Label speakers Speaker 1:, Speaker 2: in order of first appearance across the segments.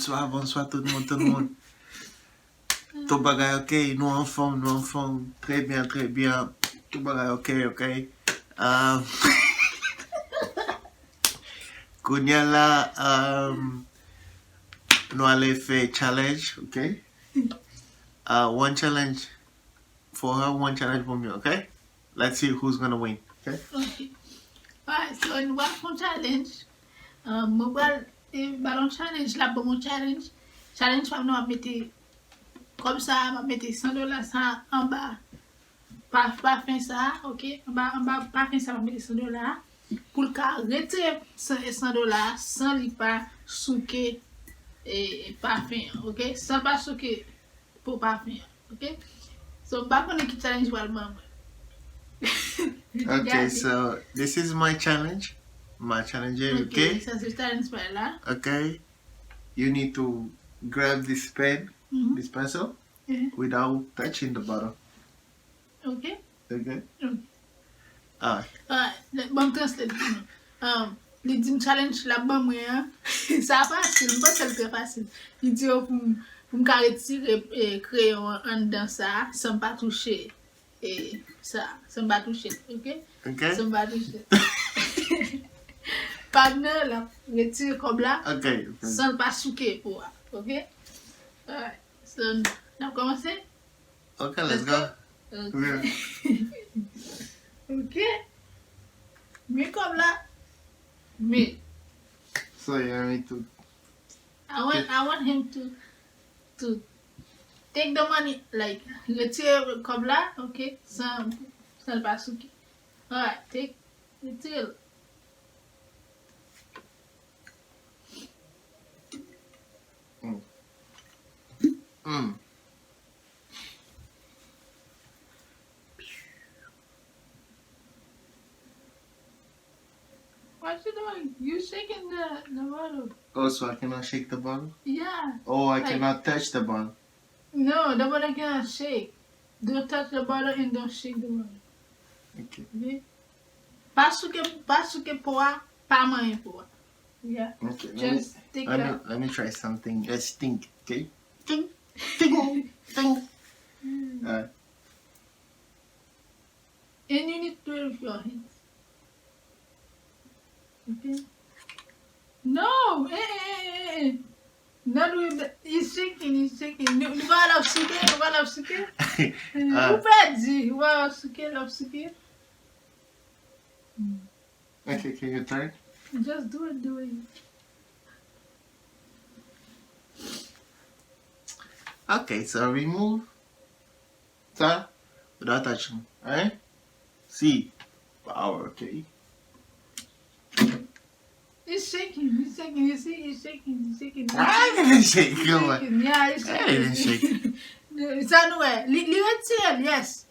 Speaker 1: bonsoir tout le monde. Tout bagay ok, nous en forme. Très bien. Tout bagay ok. Kounya la, nous allons faire challenge, ok? One challenge for her, one challenge for me, okay? Let's see who's gonna win, okay?
Speaker 2: Okay. Alright, so in one challenge, mobile ballon challenge, la bon challenge. Challenge pa nou a mette comme ça, m'a mette $100 ça en bas. Pas fin ça, ok? En bas pas fin ça, m'a mette $100 pour le cas retirer $100 sans li pas souke et pas fin, ok? Sans pas souke pour pas fin, ok? So ba konnen ki challenge wal mam.
Speaker 1: Okay, so this is my challenge. My challenge, okay?
Speaker 2: Ça c'est challenge par là.
Speaker 1: Okay. You need to grab this pen, this pencil, without touching the bottle.
Speaker 2: Okay?
Speaker 1: Okay?
Speaker 2: Bon translate. Les 10 challenge la bon moyen. Ça facile, pas c'est très facile. Il dit pour me retirer crayon en dans ça sans pas toucher et ça sans pas toucher, OK?
Speaker 1: Okay?
Speaker 2: Sans pas toucher. Pandan la retire comme là.
Speaker 1: Okay.
Speaker 2: Sans pas souquer pour, OK? Alright. So, on a commencé?
Speaker 1: Okay, let's go.
Speaker 2: Okay. OK. Mais comme là. Mais
Speaker 1: So you need to.
Speaker 2: I want him to take the money, like retire comme là, OK? Sans pas souquer. Alright, retire. What you doing? You shaking the bottle.
Speaker 1: Oh, so I cannot shake the bottle?
Speaker 2: Yeah.
Speaker 1: Oh, I cannot touch the bottle.
Speaker 2: No, the bottle cannot shake. Don't touch the bottle and don't shake the bottle.
Speaker 1: Okay.
Speaker 2: Pas souke poa, pas main poa. Yeah.
Speaker 1: Okay.
Speaker 2: Just take it out.
Speaker 1: Let me try something. Let's think, okay? Think.
Speaker 2: And you need to do it with your hands. Okay? No! Not with the... He's shaking. Tu vas la souquer. Ou perdu. Va la souquer.
Speaker 1: Okay, can you try?
Speaker 2: Just do it.
Speaker 1: Okay, so remove that without touching. Alright? See. Power, okay?
Speaker 2: He's shaking. You see, he's shaking.
Speaker 1: I didn't shake. Come on.
Speaker 2: Yeah, he's shaking.
Speaker 1: I didn't shake.
Speaker 2: Ça nous est. Li retire, yes.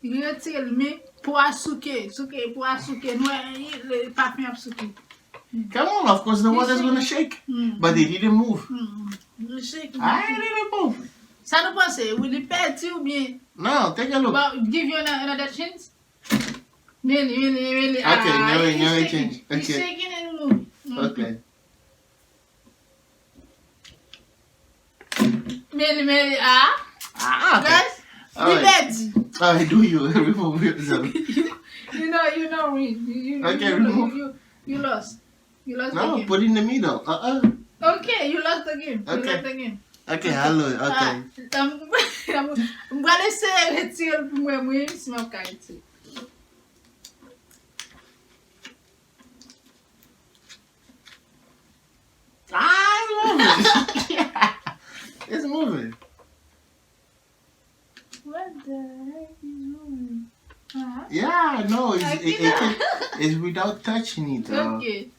Speaker 2: Li retire, mais pour souquer, nous pas fin souquer.
Speaker 1: Come on, of course the water's gonna shake. But it didn't move.
Speaker 2: Shaking.
Speaker 1: I didn't move.
Speaker 2: Ça nous pense, will it perdu ou bien?
Speaker 1: No, take a look.
Speaker 2: But give you another chance? Really.
Speaker 1: Okay, never change.
Speaker 2: He's
Speaker 1: Okay.
Speaker 2: shaking and moving.
Speaker 1: Okay.
Speaker 2: Really,
Speaker 1: Okay.
Speaker 2: Guys,
Speaker 1: Alright.
Speaker 2: be
Speaker 1: Alright, do you remove yourself?
Speaker 2: You know, win.
Speaker 1: Okay, remove.
Speaker 2: You lost. You lost the
Speaker 1: No,
Speaker 2: game.
Speaker 1: put in the middle.
Speaker 2: Okay, you lost the game.
Speaker 1: Okay. Okay, hello. Okay.
Speaker 2: I'm gonna say retirer pour moi, si m'a retirer.
Speaker 1: It's moving. Yeah. It's moving.
Speaker 2: What the heck is moving?
Speaker 1: Yeah, no, it's without touching it.
Speaker 2: Okay.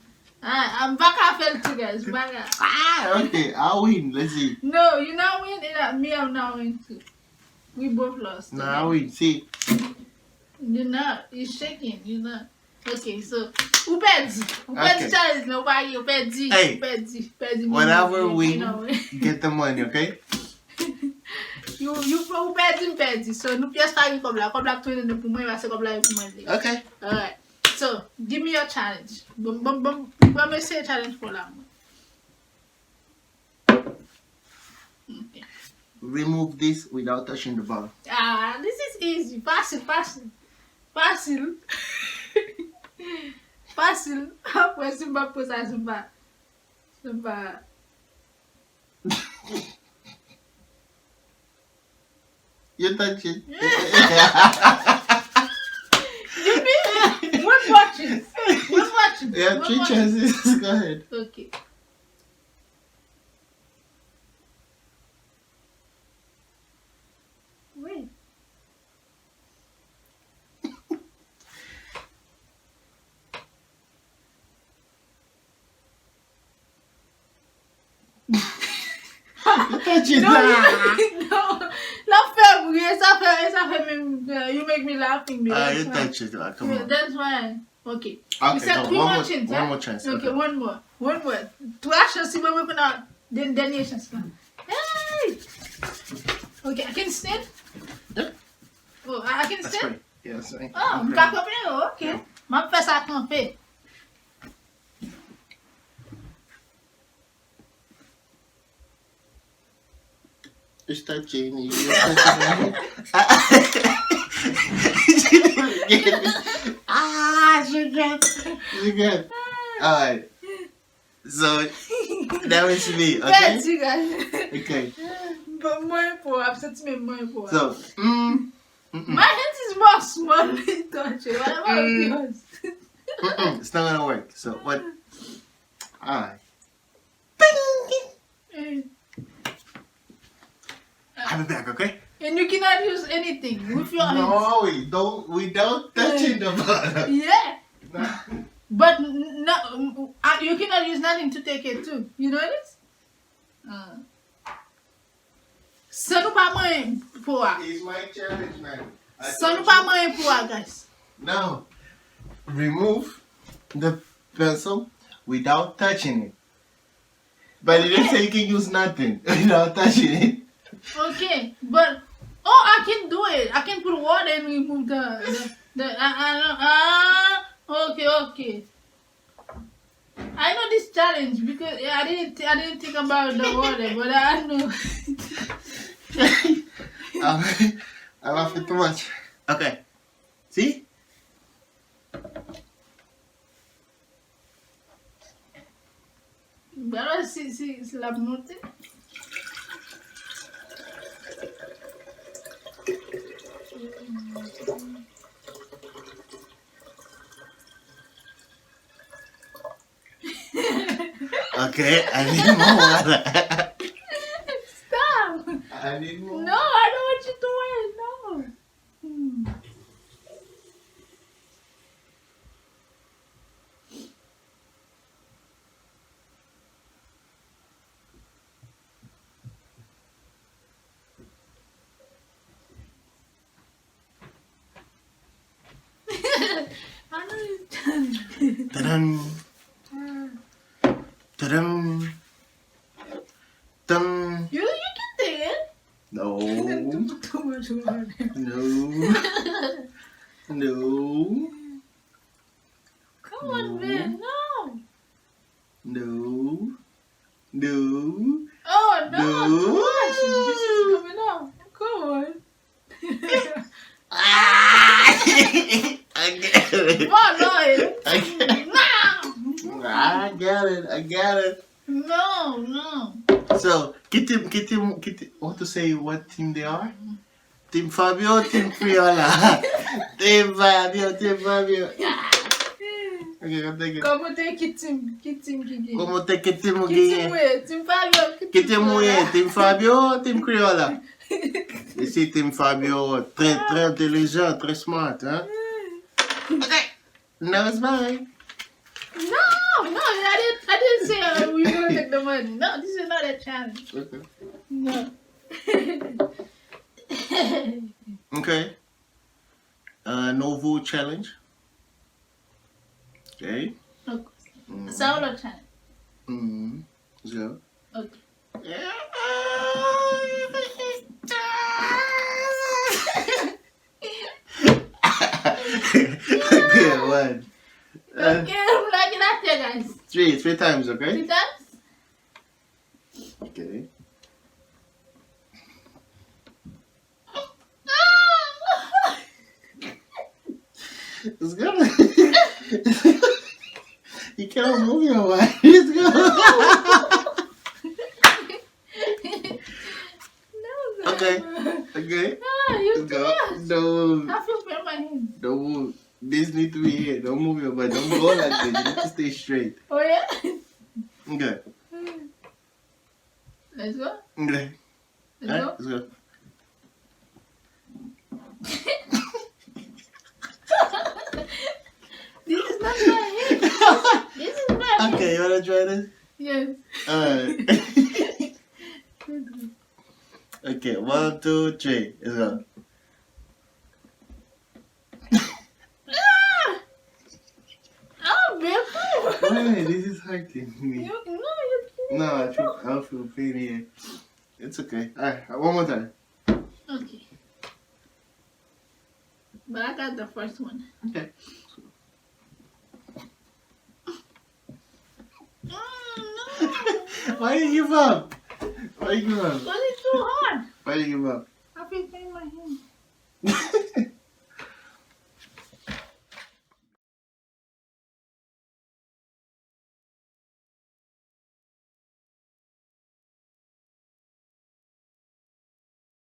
Speaker 2: I'm back at you guys.
Speaker 1: Okay, I'll win. Let's see.
Speaker 2: No, you not win. Me, I'm not win too. We both lost.
Speaker 1: No, I win. See.
Speaker 2: You're not. You're shaking. You're not. Okay, so who perdi? Who perdi challenge? Nobody. Who perdi?
Speaker 1: Hey,
Speaker 2: perdi.
Speaker 1: Whatever win, get the money, okay?
Speaker 2: You who perdi. So nous pièces pas comme là tout le pour moi, c'est comme là pour moi.
Speaker 1: Okay.
Speaker 2: Alright. So give me your challenge. Bon, me say challenge for that.
Speaker 1: remove this without touching the bottle.
Speaker 2: This is easy. Fácil. Fácil. Após Simba posar Simba.
Speaker 1: You touch it.
Speaker 2: You mean one watching?
Speaker 1: You have three chances. Go ahead.
Speaker 2: Okay. Wait.
Speaker 1: You touch it.
Speaker 2: No. Ça fait même. You make me laughing.
Speaker 1: You
Speaker 2: That's why.
Speaker 1: touch it. Come on.
Speaker 2: That's why. Okay.
Speaker 1: Okay,
Speaker 2: You said
Speaker 1: no,
Speaker 2: three
Speaker 1: one
Speaker 2: more
Speaker 1: more-
Speaker 2: chances.
Speaker 1: one more chance,
Speaker 2: Okay,
Speaker 1: okay.
Speaker 2: one more. Trois chances. We're going out. Then chances. Hey. Okay, I can stand.
Speaker 1: Yep.
Speaker 2: Oh, I can
Speaker 1: That's
Speaker 2: stand.
Speaker 1: great. Yeah, that's right.
Speaker 2: Oh,
Speaker 1: Okay.
Speaker 2: capable. Okay. Ma fais ça camper.
Speaker 1: Just touching. You touching. She didn't get it. She good. Alright. So that was me, okay?
Speaker 2: That's you guys.
Speaker 1: Okay.
Speaker 2: But more for upset me more for.
Speaker 1: So
Speaker 2: My hand is more small. Touch it. What about yours?
Speaker 1: it's not gonna work. So what? Alright. I'll be back, okay?
Speaker 2: And you cannot use anything with your hands.
Speaker 1: No, we don't. Without touching the bottom.
Speaker 2: Yeah. But no, you cannot use nothing to take it too. You know this? Ça nous pas moyen pour.
Speaker 1: It's my challenge, man.
Speaker 2: Ça nous pas moyen pour, guys.
Speaker 1: Now, remove the pencil without touching it. But it didn't say you can use nothing without touching it.
Speaker 2: Okay, but I can do it. I can put water and remove okay. I know this challenge because I didn't think about the water, but I know.
Speaker 1: I'm laughing too much. Okay. See?
Speaker 2: Pero si la monte.
Speaker 1: Okay, I need more water.
Speaker 2: Stop!
Speaker 1: I need more.
Speaker 2: No, I know what you're doing. No. I know you're done.
Speaker 1: Ta-dum. Ta-dum. Dum.
Speaker 2: You can take it.
Speaker 1: No.
Speaker 2: Too much water.
Speaker 1: No. No.
Speaker 2: Come on, man. No.
Speaker 1: No. No.
Speaker 2: Oh, no.
Speaker 1: No.
Speaker 2: Too much. This is coming out. Come on.
Speaker 1: Ah! I get it.
Speaker 2: Come on.
Speaker 1: I get it.
Speaker 2: No.
Speaker 1: I got it.
Speaker 2: No.
Speaker 1: So, get him, want to say what team they are? Team Fabio, Team Criolla. Team Fabio. Okay, go take it.
Speaker 2: Como tem que tim, Kiki.
Speaker 1: Como te que team
Speaker 2: Que
Speaker 1: again?
Speaker 2: tim ué, tim Fabio.
Speaker 1: Que team we? Team Fabio, Team Criolla. You see, Team Fabio, très intelligent, très smart, hein? Okay, now it's mine.
Speaker 2: No, I didn't say we were gonna take the money. No, this is not a challenge.
Speaker 1: Okay.
Speaker 2: No.
Speaker 1: Okay. Novo challenge. Okay.
Speaker 2: Okay. Solo challenge.
Speaker 1: So.
Speaker 2: Okay.
Speaker 1: Good one.
Speaker 2: Okay, I'm like that here, guys.
Speaker 1: Three times, okay?
Speaker 2: 3 times?
Speaker 1: Okay. It's gonna. You can't move your body. It's gonna.
Speaker 2: No,
Speaker 1: Okay.
Speaker 2: Grandma.
Speaker 1: Okay.
Speaker 2: Ah, you
Speaker 1: Let's go.
Speaker 2: touch.
Speaker 1: Don't.
Speaker 2: I feel pain in my hand.
Speaker 1: Don't move. This need to be here. Don't move your body. Don't go like this. You need to stay straight.
Speaker 2: Oh yeah.
Speaker 1: Okay.
Speaker 2: Let's go.
Speaker 1: Okay.
Speaker 2: Let's
Speaker 1: Alright,
Speaker 2: go.
Speaker 1: let's go.
Speaker 2: This is not my hand. This is my hand.
Speaker 1: Okay, you wanna try this?
Speaker 2: Yes.
Speaker 1: Alright.
Speaker 2: Let's go.
Speaker 1: Okay, 1, 2, 3. Let's go.
Speaker 2: Oh, beautiful.
Speaker 1: Wait, this is hurting me.
Speaker 2: You
Speaker 1: No, I feel pain here. It's okay. Alright, one more time.
Speaker 2: okay. But I got the first one.
Speaker 1: Okay.
Speaker 2: No.
Speaker 1: Why you give up? Why you give up?
Speaker 2: But it's too hard.
Speaker 1: Why you give up?
Speaker 2: I feel pain in my hand.